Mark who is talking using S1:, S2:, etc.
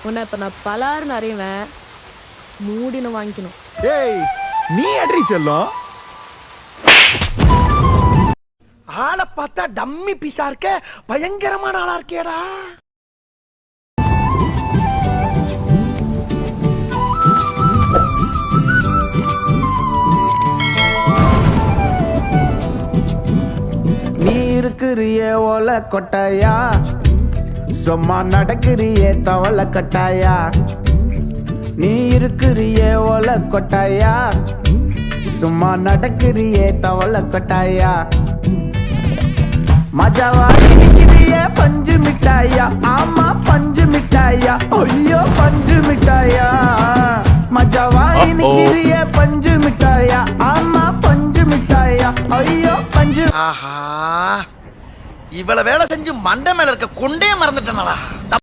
S1: உன்னை இப்ப நான் பலாருன்னு அறிவேன். மூடின்னு வாங்கிக்கணும்.
S2: ஏய் நீ அட்ரி செல்லும்.
S3: ஆளை பார்த்தா டம்மி பீஸா இருக்க, பயங்கரமான ஆளா இருக்கேடா.
S4: நீ இருக்கிறிய ஓலை கொட்டாயா, சும்மா நடக்கிறிய தவளை கட்டாயா. நீ இருக்கிறிய ஓலை கொட்டாயா, சும்மா நடக்கிறிய தவளை கொட்டாயா. மஜாவா இருக்கிறிய பஞ்சு மிட்டாயா, ஆமா பஞ்சு மிட்டாயா, ஐயோ பஞ்சு மிட்டாயா. மஜாவா இருக்கிறிய பஞ்சு மிட்டாயா, ஆமா பஞ்சு மிட்டாயா, ஐயோ பஞ்சு.
S3: ஆஹா, இவ்வளவு வேலை செஞ்சு மண்டை மேல இருக்க கொண்டே மறந்துட்டேனடா.